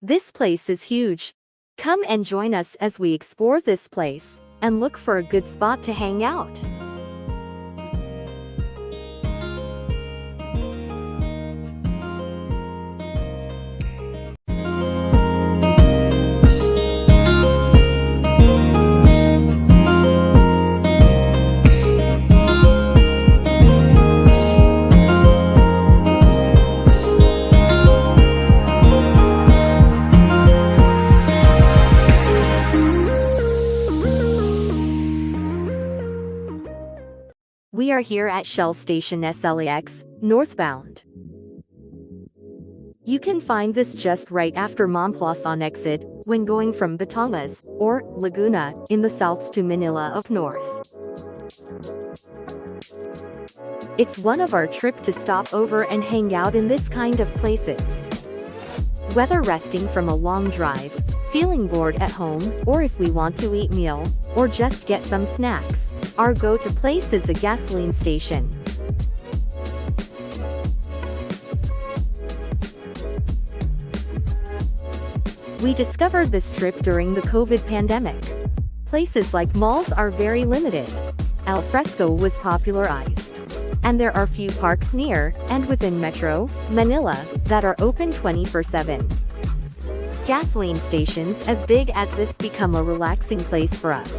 This place is huge. Come and join us as we explore this place and look for a good spot to hang out. We are here at Shell Station SLEX, northbound. You can find this just right after Mamplasan exit, when going from Batangas, or Laguna, in the south to Manila up north. It's one of our trip to stop over and hang out in this kind of places. Whether resting from a long drive, feeling bored at home, or if we want to eat meal, or just get some snacks, our go-to place is a gasoline station. We discovered this trip during the COVID pandemic. Places like malls are very limited. Al fresco was popularized. And there are few parks near and within Metro Manila that are open 24/7. Gasoline stations as big as this become a relaxing place for us.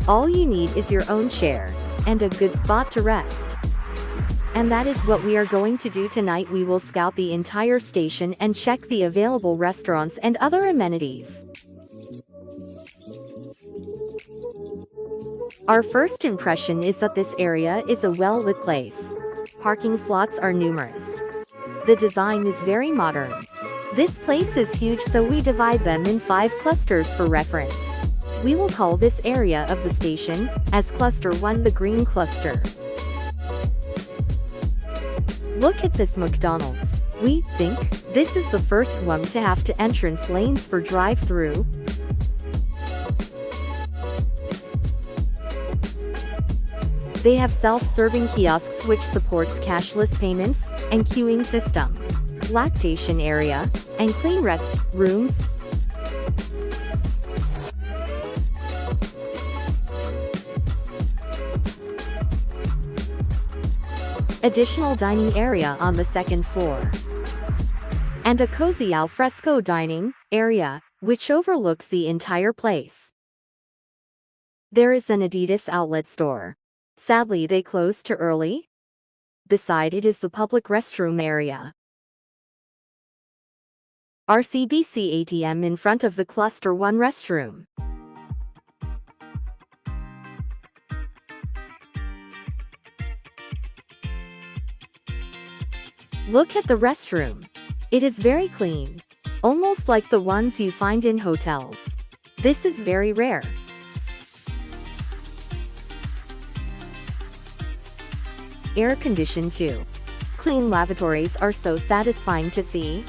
All you need is your own chair and a good spot to rest. And that is what we are going to do tonight. We will scout the entire station and check the available restaurants and other amenities. Our first impression is that this area is a well-lit place. Parking slots are numerous. The design is very modern. This place is huge, so we divide them in 5 clusters for reference. We will call this area of the station as Cluster 1, the green cluster. Look at this McDonald's. We think this is the first one to have 2 entrance lanes for drive-through. They have self-serving kiosks which supports cashless payments and queuing system, lactation area, and clean rest rooms. Additional dining area on the 2nd floor. And a cozy al fresco dining area, which overlooks the entire place. There is an Adidas outlet store. Sadly, they closed too early. Beside it is the public restroom area. RCBC ATM in front of the Cluster 1 restroom. Look at the restroom. It is very clean, almost like the ones you find in hotels. This is very rare. Air-conditioned too. Clean lavatories are so satisfying to see.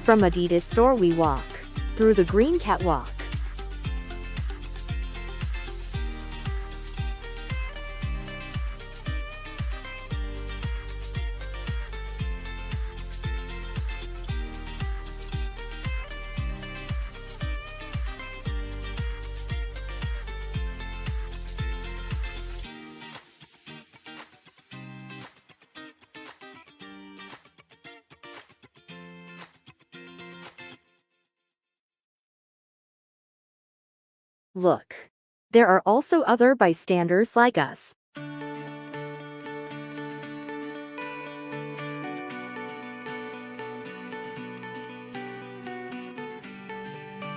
From Adidas store we walk through the green catwalk. Look. There are also other bystanders like us.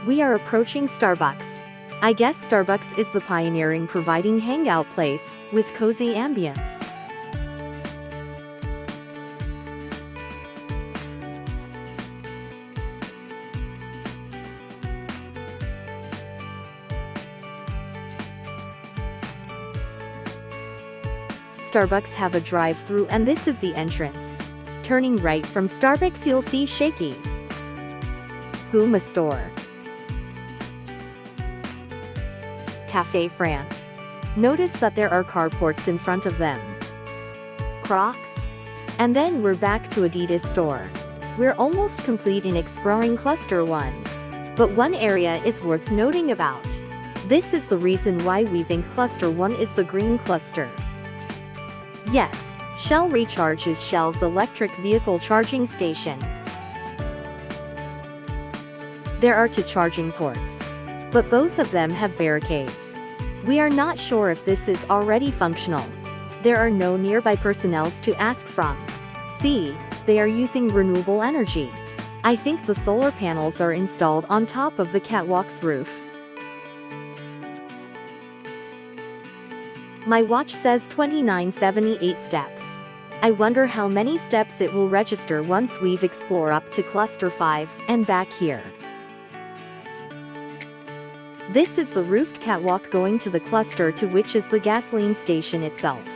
We are approaching Starbucks. I guess Starbucks is the pioneering providing hangout place with cozy ambience. Starbucks have a drive-through and this is the entrance. Turning right from Starbucks you'll see Shakey's Puma store. Café France. Notice that there are carports in front of them. Crocs. And then we're back to Adidas store. We're almost complete in exploring Cluster 1. But one area is worth noting about. This is the reason why we think Cluster 1 is the green cluster. Yes, Shell recharges Shell's electric vehicle charging station. There are 2 charging ports, but both of them have barricades. We are not sure if this is already functional. There are no nearby personnel to ask from. See, they are using renewable energy. I think the solar panels are installed on top of the catwalk's roof. My watch says 2978 steps. I wonder how many steps it will register once we've explored up to Cluster 5 and back here. This is the roofed catwalk going to the Cluster 2, which is the gasoline station itself.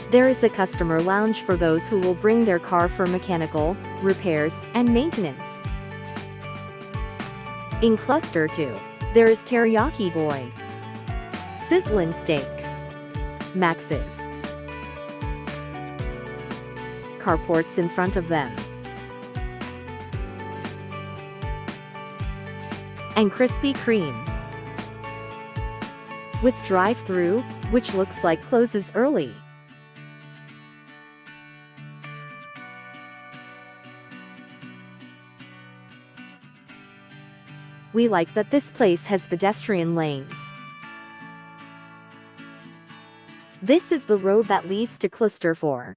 There is a customer lounge for those who will bring their car for mechanical repairs and maintenance. In Cluster 2, there is Teriyaki Boy, Sizzlin' Steak, Max's, carports in front of them, and Krispy Kreme, with drive-thru, which looks like closes early. We like that this place has pedestrian lanes. This is the road that leads to Cluster 4.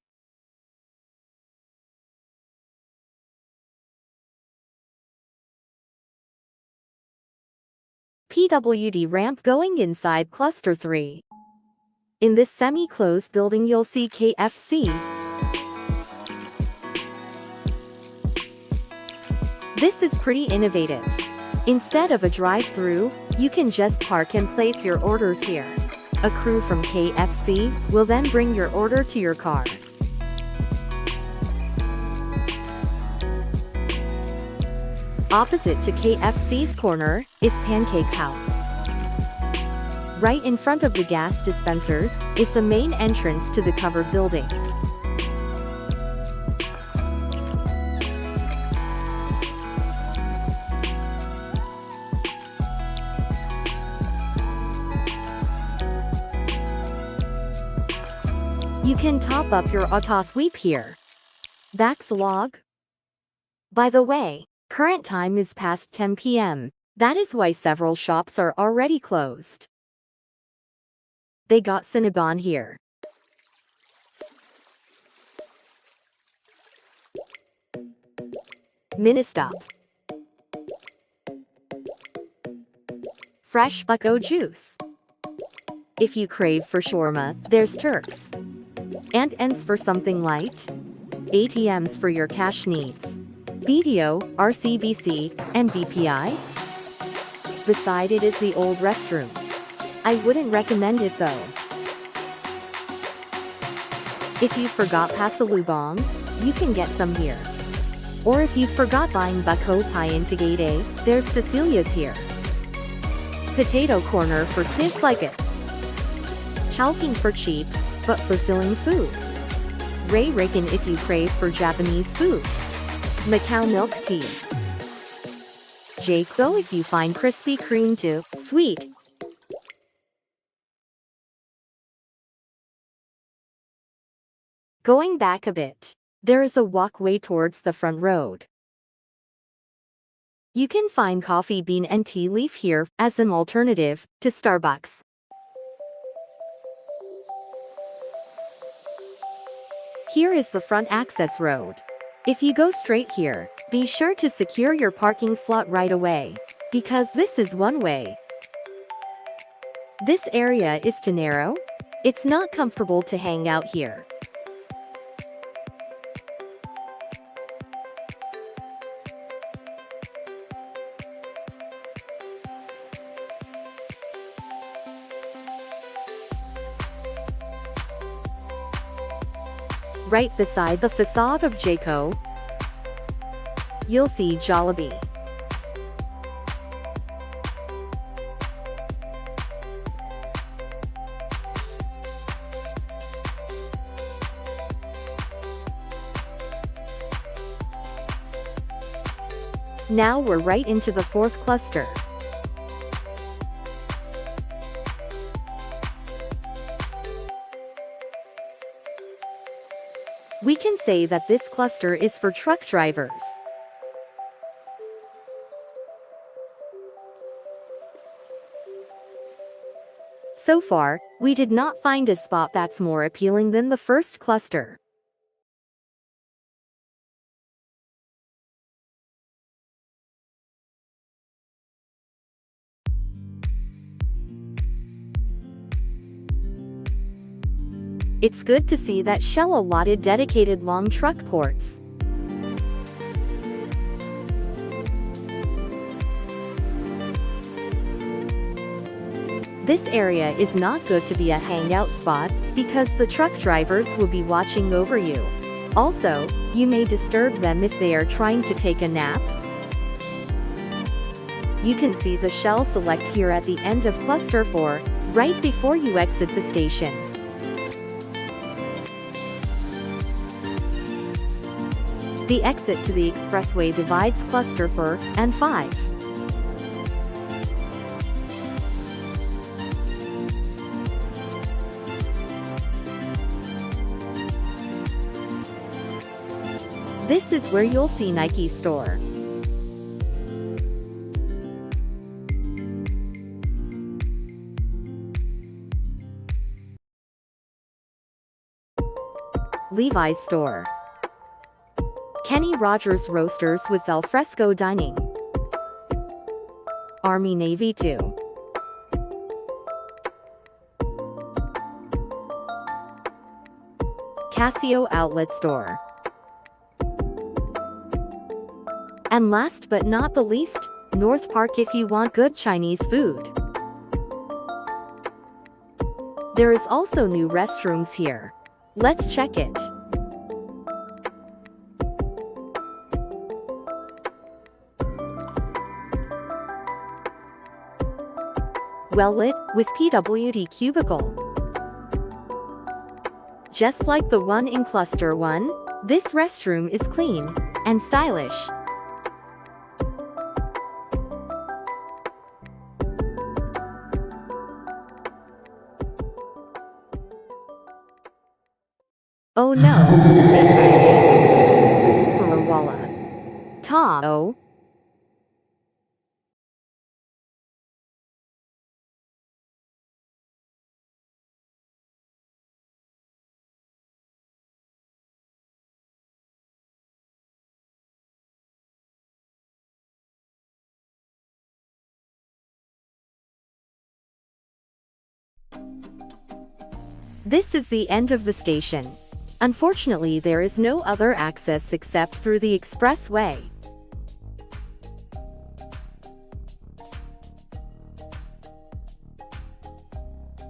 PWD ramp going inside Cluster 3. In this semi-closed building you'll see KFC. This is pretty innovative. Instead of a drive-thru, you can just park and place your orders here. A crew from KFC will then bring your order to your car. Opposite to KFC's corner is Pancake House. Right in front of the gas dispensers is the main entrance to the covered building. You can top up your auto sweep here. That's log. By the way, current time is past 10 p.m. That is why several shops are already closed. They got Cinnabon here. Ministop. Fresh bucko juice. If you crave for shawarma, there's Turks. And ends for something light. ATMs for your cash needs. BDO, RCBC, and BPI. Beside it is the old restrooms. I wouldn't recommend it though. If you forgot pasalubong, you can get some here. Or if you forgot buying bucko pie in Tagaytay, there's Cecilia's here. Potato corner for kids like us. Chowking for cheap, but fulfilling food. Ray Riken if you crave for Japanese food. Macau milk tea. Jayco if you find Krispy Kreme too sweet. Going back a bit, there is a walkway towards the front road. You can find coffee bean and tea leaf here as an alternative to Starbucks. Here is the front access road. If you go straight here, be sure to secure your parking slot right away, because this is one way. This area is too narrow. It's not comfortable to hang out here. Right beside the facade of Jayco, you'll see Jollibee. Now we're right into the fourth cluster. We can say that this cluster is for truck drivers. So far, we did not find a spot that's more appealing than the first cluster. It's good to see that Shell allotted dedicated long truck ports. This area is not good to be a hangout spot, because the truck drivers will be watching over you. Also, you may disturb them if they are trying to take a nap. You can see the Shell SLEX here at the end of Cluster 4, right before you exit the station. The exit to the expressway divides Cluster 4 and 5. This is where you'll see Nike store. Levi's store. Kenny Rogers Roasters with alfresco dining. Army Navy 2. Casio Outlet Store. And last but not the least, North Park if you want good Chinese food. There is also new restrooms here. Let's check it. Well lit, with PWD cubicle. Just like the one in Cluster 1, this restroom is clean and stylish. Oh no, Parawala. Ta-oh. This is the end of the station. Unfortunately, there is no other access except through the expressway.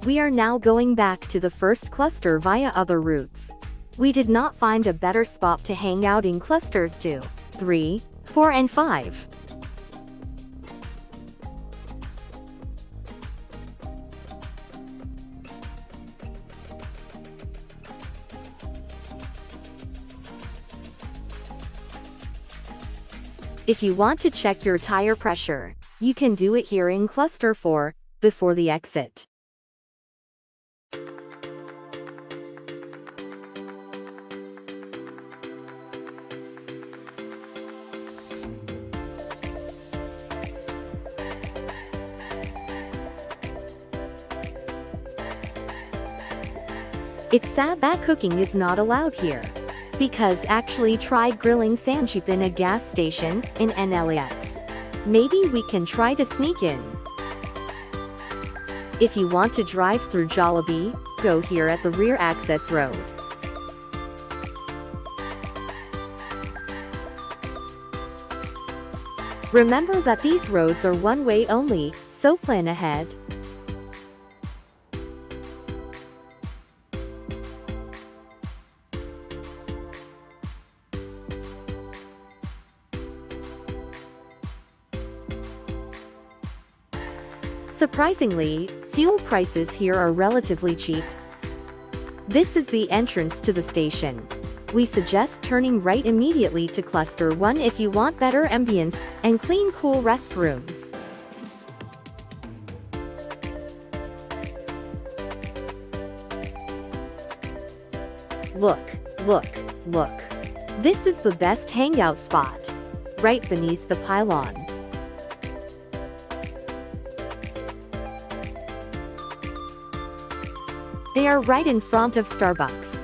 We are now going back to the first cluster via other routes. We did not find a better spot to hang out in clusters 2, 3, 4 and 5. If you want to check your tire pressure, you can do it here in Cluster 4, before the exit. It's sad that cooking is not allowed here. Because actually tried grilling sanchip in a gas station in SLEX. Maybe we can try to sneak in. If you want to drive through Jollibee, go here at the rear access road. Remember that these roads are one way only, so plan ahead. Surprisingly, fuel prices here are relatively cheap. This is the entrance to the station. We suggest turning right immediately to Cluster 1 if you want better ambience and clean, cool restrooms. Look, look, look. This is the best hangout spot. Right beneath the pylon. They are right in front of Starbucks.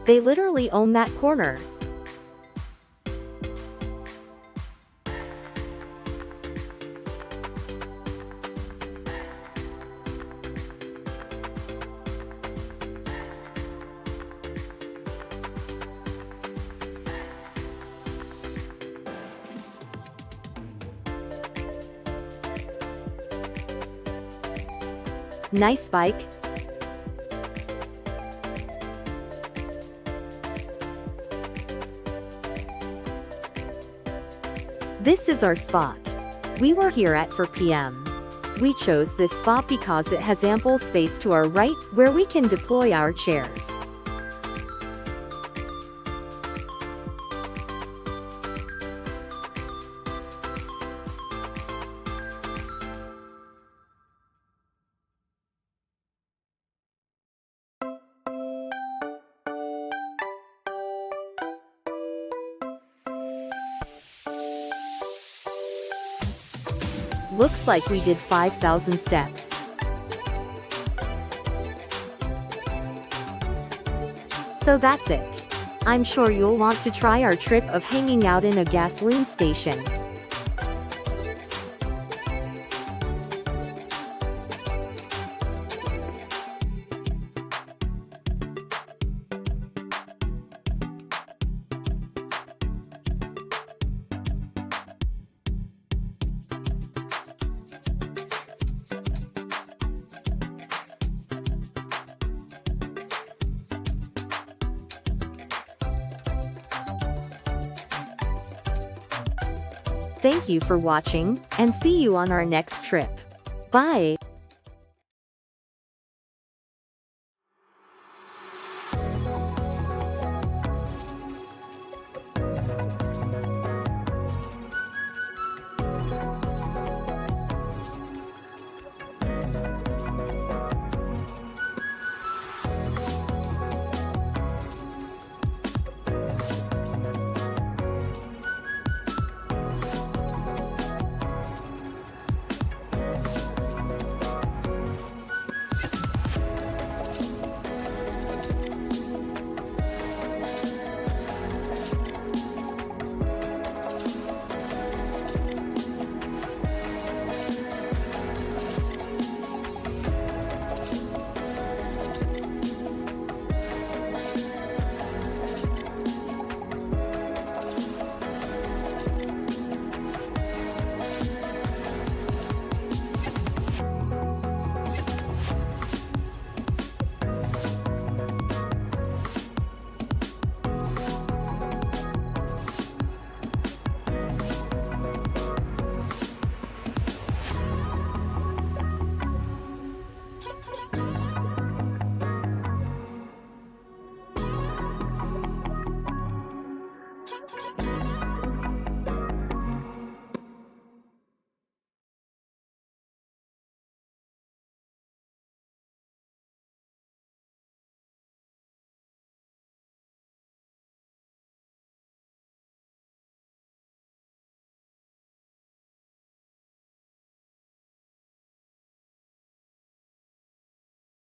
They literally own that corner. Nice bike. This is our spot. We were here at 4 p.m. We chose this spot because it has ample space to our right, where we can deploy our chairs. Looks like we did 5,000 steps. So that's it. I'm sure you'll want to try our trip of hanging out in a gasoline station. Thank you for watching, and see you on our next trip. Bye!